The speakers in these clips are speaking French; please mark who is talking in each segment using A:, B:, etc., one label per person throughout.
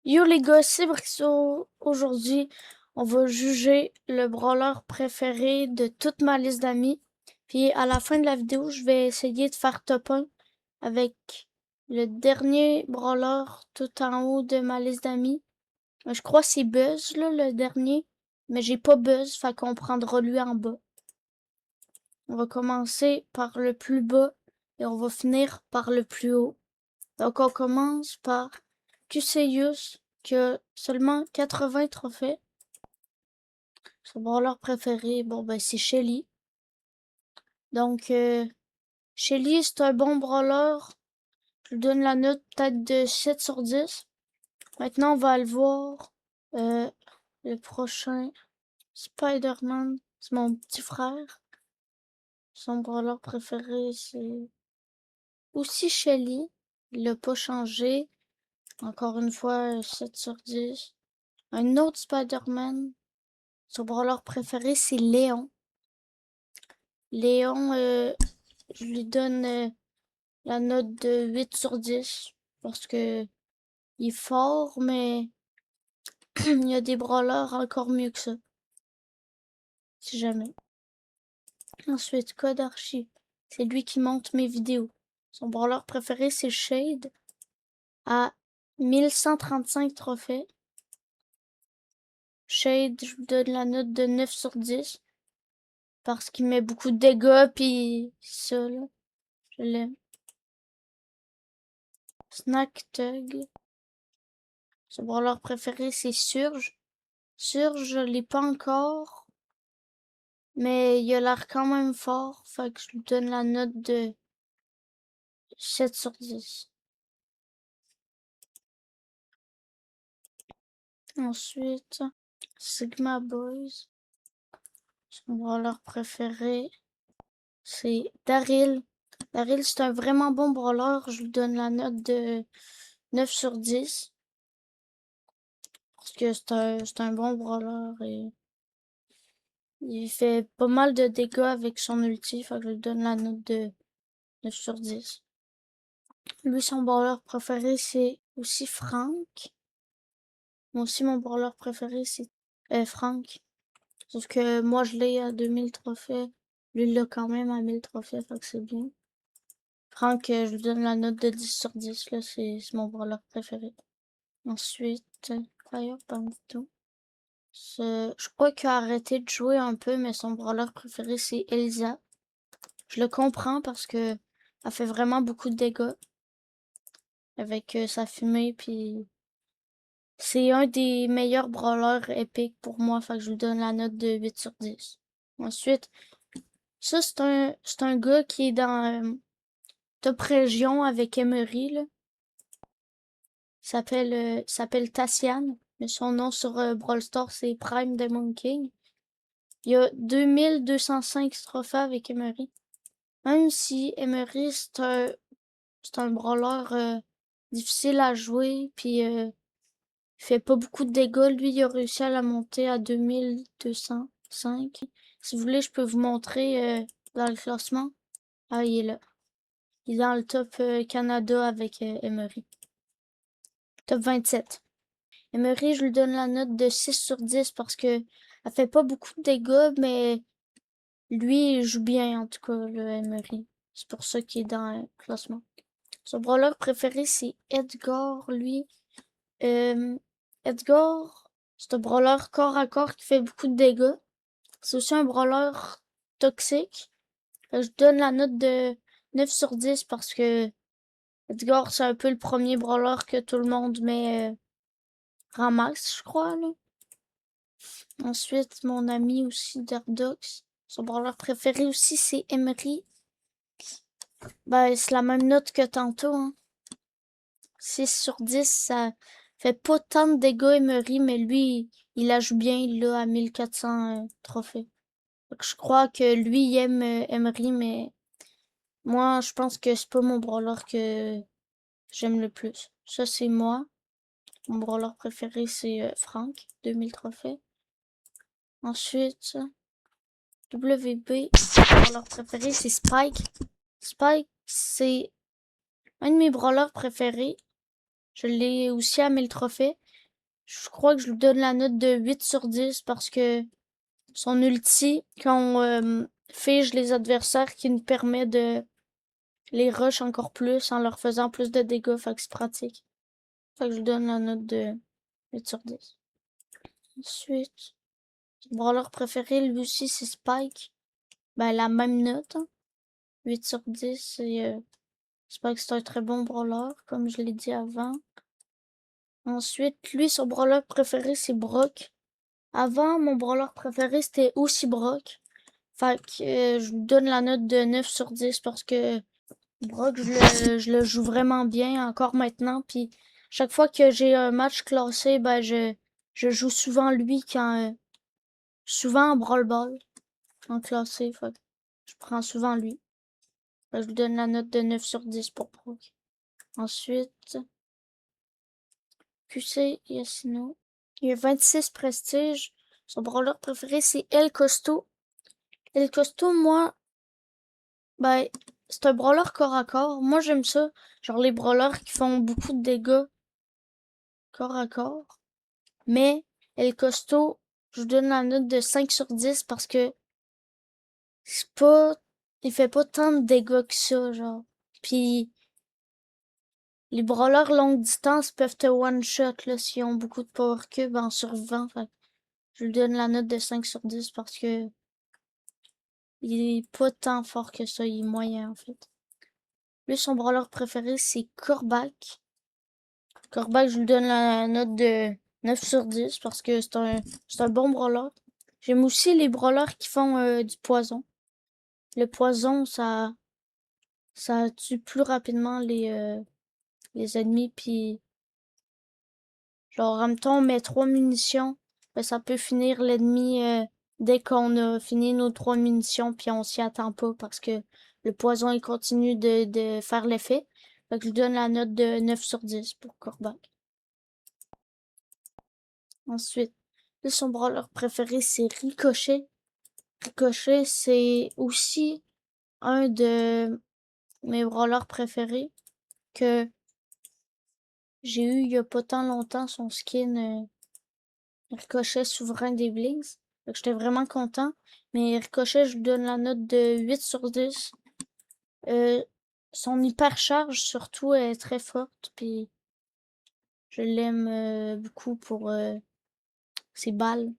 A: Yo les gars, c'est Brixo. Aujourd'hui, on va juger le brawler préféré de toute ma liste d'amis. Puis à la fin de la vidéo, je vais essayer de faire top 1 avec le dernier brawler tout en haut de ma liste d'amis. Je crois que c'est Buzz, là, le dernier. Mais j'ai pas Buzz, fait qu'on prendra lui en bas. On va commencer par le plus bas et on va finir par le plus haut. Donc on commence par Cuseius, qui a seulement 80 trophées. Son brawler préféré, bon ben c'est Shelly. Donc Shelly, c'est un bon brawler. Je lui donne la note peut-être de 7 sur 10. Maintenant, on va aller voir le prochain. Spider-Man, c'est mon petit frère. Son brawler préféré, c'est aussi Shelly. Il l'a pas changé. Encore une fois, 7 sur 10. Un autre Spider-Man. Son brawler préféré, c'est Léon. Léon, je lui donne la note de 8 sur 10. Parce que il est fort, mais il y a des brawlers encore mieux que ça. Si jamais. Ensuite, Code Archie. C'est lui qui monte mes vidéos. Son brawler préféré, c'est Shade. À 1135 trophées. Shade, je lui donne la note de 9 sur 10. Parce qu'il met beaucoup de dégâts, pis ça, là. Je l'aime. Snack Tug. Son brawler préféré, c'est Surge. Surge, je l'ai pas encore. Mais il a l'air quand même fort. Fait que je lui donne la note de 7 sur 10. Ensuite, Sigma Boys. Son brawler préféré, c'est Daryl. Daryl, c'est un vraiment bon brawler. Je lui donne la note de 9 sur 10. Parce que c'est un bon brawler et il fait pas mal de dégâts avec son ulti. Fait que je lui donne la note de 9 sur 10. Lui, son brawler préféré, c'est aussi Frank. Moi aussi, mon brawler préféré, c'est Frank. Sauf que moi, je l'ai à 2000 trophées. Lui, il l'a quand même à 1000 trophées, fait que c'est bien. Frank, je lui donne la note de 10 sur 10, là, c'est mon brawler préféré. Ensuite, Fire Bandito. Je crois qu'il a arrêté de jouer un peu, mais son brawler préféré, c'est Elsa. Je le comprends parce que elle fait vraiment beaucoup de dégâts avec sa fumée, puis c'est un des meilleurs brawlers épiques pour moi, fait que je lui donne la note de 8 sur 10. Ensuite, ça c'est un gars qui est dans top région avec Emery, là. S'appelle Tassian, mais son nom sur Brawl Stars c'est Prime Demon King. Il y a 2205 trophées avec Emery. Même si Emery c'est un brawler difficile à jouer, puis il fait pas beaucoup de dégâts. Lui, il a réussi à la monter à 2205. Si vous voulez, je peux vous montrer dans le classement. Ah, il est là. Il est dans le top Canada avec Emery. Top 27. Emery, je lui donne la note de 6 sur 10 parce que elle fait pas beaucoup de dégâts, mais lui, il joue bien, en tout cas, le Emery. C'est pour ça qu'il est dans le classement. Son brawler préféré, c'est Edgar, lui. Edgar, c'est un brawler corps à corps qui fait beaucoup de dégâts. C'est aussi un brawler toxique. Je donne la note de 9 sur 10 parce que Edgar, c'est un peu le premier brawler que tout le monde met ramasse, je crois, là. Ensuite, mon ami aussi, Dardox. Son brawler préféré aussi, c'est Emery. Ben, c'est la même note que tantôt, hein. 6 sur 10, ça fait pas tant de dégâts, Emery, mais lui, il la joue bien, il l'a à 1400 trophées. Donc, je crois que lui, il aime Emery, mais moi, je pense que c'est pas mon brawler que j'aime le plus. Ça, c'est moi. Mon brawler préféré, c'est Frank, 2000 trophées. Ensuite, WB, mon brawler préféré, c'est Spike. Spike, c'est un de mes brawlers préférés. Je l'ai aussi à 1000 trophées. Je crois que je lui donne la note de 8 sur 10 parce que son ulti, quand on fige les adversaires, qui nous permet de les rush encore plus en leur faisant plus de dégâts, fait que c'est pratique. Fait que je lui donne la note de 8 sur 10. Ensuite, mon brawler préféré, lui aussi, c'est Spike. Ben, la même note, hein. 8 sur 10, et Spike, c'est un très bon brawler, comme je l'ai dit avant. Ensuite, lui, son brawler préféré, c'est Brock. Avant, mon brawler préféré, c'était aussi Brock. Fait que je lui donne la note de 9 sur 10 parce que Brock, je le joue vraiment bien encore maintenant. Puis chaque fois que j'ai un match classé, ben je joue souvent lui souvent en Brawl Ball, en classé. Fait que je prends souvent lui. Fait que je lui donne la note de 9 sur 10 pour Brock. Ensuite, QC Yasino. Il a 26 prestige. Son brawler préféré, c'est El Costo. El Costo, moi, ben, c'est un brawler corps à corps. Moi, j'aime ça. Genre les brawlers qui font beaucoup de dégâts corps à corps. Mais El Costo, je donne la note de 5 sur 10 parce que c'est pas... il fait pas tant de dégâts que ça, genre. Puis les brawlers longue distance peuvent te one-shot, là, s'ils ont beaucoup de power cube en survivant. Fait que je lui donne la note de 5 sur 10 parce que il est pas tant fort que ça, il est moyen, en fait. Lui, son brawler préféré, c'est Corbac. Corbac, je lui donne la note de 9 sur 10 parce que c'est un bon brawler. J'aime aussi les brawlers qui font du poison. Le poison, ça tue plus rapidement les ennemis. Puis, genre, en même temps, on met 3 munitions. Ben, ça peut finir l'ennemi dès qu'on a fini nos 3 munitions. Puis on s'y attend pas parce que le poison, il continue de faire l'effet. Fait que je lui donne la note de 9 sur 10 pour Corbac. Ensuite, là, son brawler préféré, c'est Ricochet. Ricochet, c'est aussi un de mes brawlers préférés que j'ai eu il y a pas tant longtemps, son skin Ricochet souverain des Blings. Fait que j'étais vraiment content. Mais Ricochet, je lui donne la note de 8 sur 10. Son hypercharge, surtout, est très forte. Puis je l'aime beaucoup pour ses balles.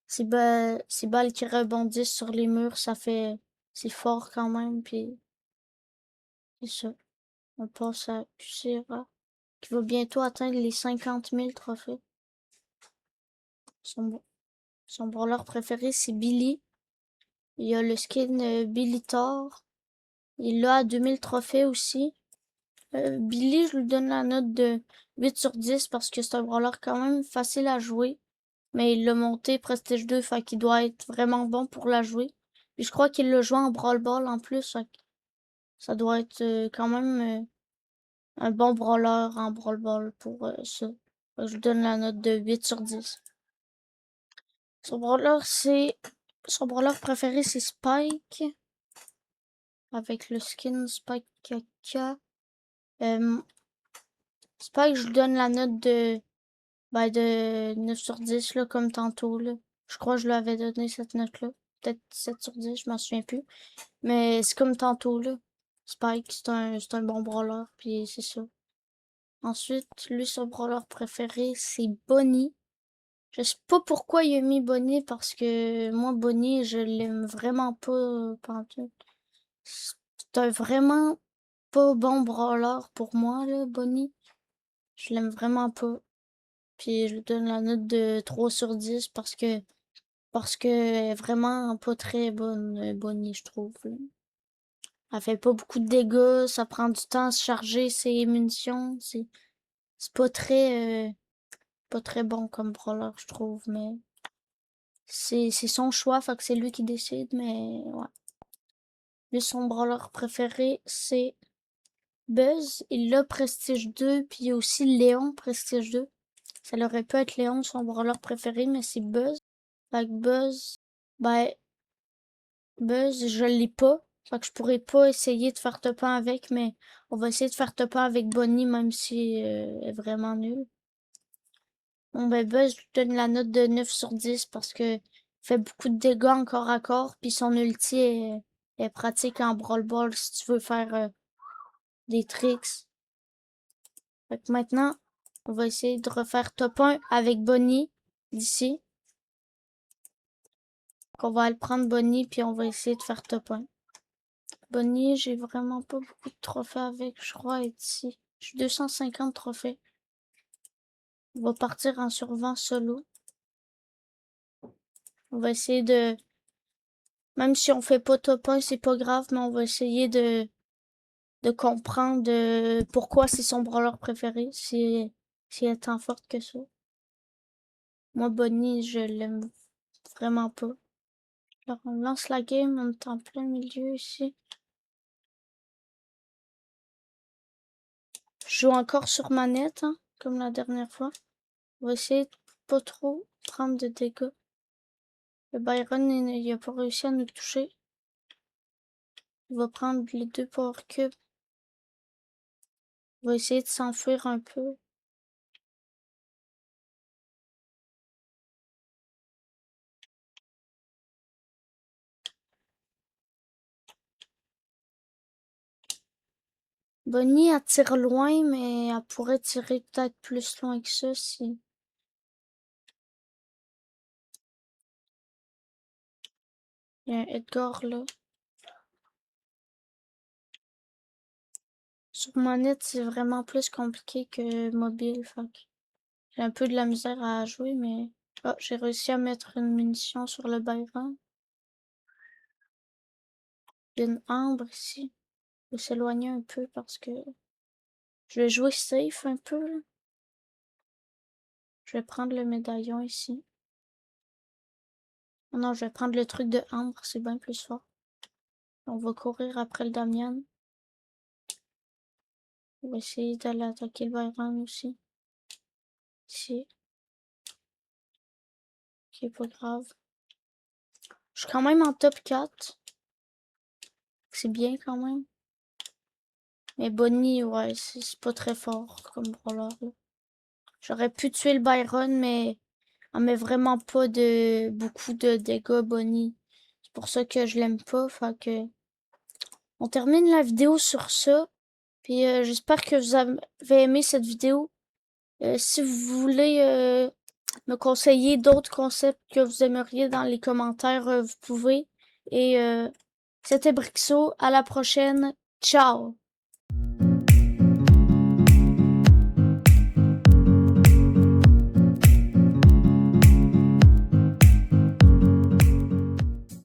A: Ces balles qui rebondissent sur les murs, c'est fort quand même, puis c'est ça. On passe à Kucera, qui va bientôt atteindre les 50 000 trophées. Son, son brawler préféré, c'est Billy. Il y a le skin Billy Thor. Il l'a à 2000 trophées aussi. Billy, je lui donne la note de 8 sur 10 parce que c'est un brawler quand même facile à jouer. Mais il l'a monté Prestige 2, fait qu'il doit être vraiment bon pour la jouer. Puis je crois qu'il l'a joué en Brawl Ball en plus, fait que ça doit être quand même un bon brawler en Brawl Ball pour ça. Fait que je lui donne la note de 8 sur 10. Son brawler, son brawler préféré, c'est Spike. Avec le skin Spike Kaka. Spike, je lui donne la note de 9 sur 10, là, comme tantôt, là. Je crois que je lui avais donné cette note-là. Peut-être 7 sur 10, je m'en souviens plus. Mais c'est comme tantôt, là. Spike, c'est un bon brawler, puis c'est ça. Ensuite, lui, son brawler préféré, c'est Bonnie. Je sais pas pourquoi il a mis Bonnie, parce que moi, Bonnie, je l'aime vraiment pas, pantoute. C'est un vraiment pas bon brawler pour moi, là, Bonnie. Je l'aime vraiment pas. Puis je lui donne la note de 3 sur 10 parce que elle est vraiment pas très bonne, Bonnie, je trouve, là. Elle fait pas beaucoup de dégâts, ça prend du temps à se charger ses munitions. C'est pas très bon comme brawler, je trouve, mais c'est son choix, fait que c'est lui qui décide, mais ouais. Lui, son brawler préféré, c'est Buzz. Il a Prestige 2, puis il y a aussi Léon Prestige 2. Ça aurait pu être Léon, son brawler préféré, mais c'est Buzz. Fait que Buzz, ben, Buzz, je l'ai pas. Fait que je pourrais pas essayer de faire top 1 avec, mais on va essayer de faire top 1 avec Bonnie, même si elle est vraiment nulle. Mon bébé, je lui donne la note de 9 sur 10 parce que il fait beaucoup de dégâts en corps à corps, puis son ulti est pratique en Brawl Ball si tu veux faire des tricks. Fait que maintenant, on va essayer de refaire top 1 avec Bonnie d'ici. On va aller prendre Bonnie, puis on va essayer de faire top 1. Bonnie, j'ai vraiment pas beaucoup de trophées avec, je crois, être ici. J'ai 250 trophées. On va partir en survent solo. On va essayer de... Même si on fait pas top 1, c'est pas grave, mais on va essayer de comprendre pourquoi c'est son brawler préféré, si elle est tant forte que ça. Moi, Bonnie, je l'aime vraiment pas. Alors, on lance la game, on est en plein milieu ici. Je joue encore sur manette, hein, comme la dernière fois. On va essayer de pas trop prendre de dégâts. Le Byron, il a pas réussi à nous toucher. Il va prendre les 2 power cubes. On va essayer de s'enfuir un peu. Bonnie, elle tire loin, mais elle pourrait tirer peut-être plus loin que ça si... Il y a un Edgar là. Sur manette, c'est vraiment plus compliqué que mobile. Fait que j'ai un peu de la misère à jouer, mais... Oh, j'ai réussi à mettre une munition sur le Byron. Il y a une ambre ici. Je vais s'éloigner un peu parce que je vais jouer safe un peu. Là. Je vais prendre le médaillon ici. Oh non, je vais prendre le truc de ambre, c'est bien plus fort. On va courir après le Damian. On va essayer d'aller attaquer le Byron aussi. Ici. Ok, pas grave. Je suis quand même en top 4. C'est bien quand même. Mais Bonnie, ouais, c'est pas très fort comme brawler. J'aurais pu tuer le Byron, mais elle met vraiment pas de beaucoup de dégâts, Bonnie. C'est pour ça que je l'aime pas. Fait que on termine la vidéo sur ça. Puis j'espère que vous avez aimé cette vidéo. Si vous voulez me conseiller d'autres concepts que vous aimeriez dans les commentaires, vous pouvez. Et c'était Brixo. À la prochaine. Ciao!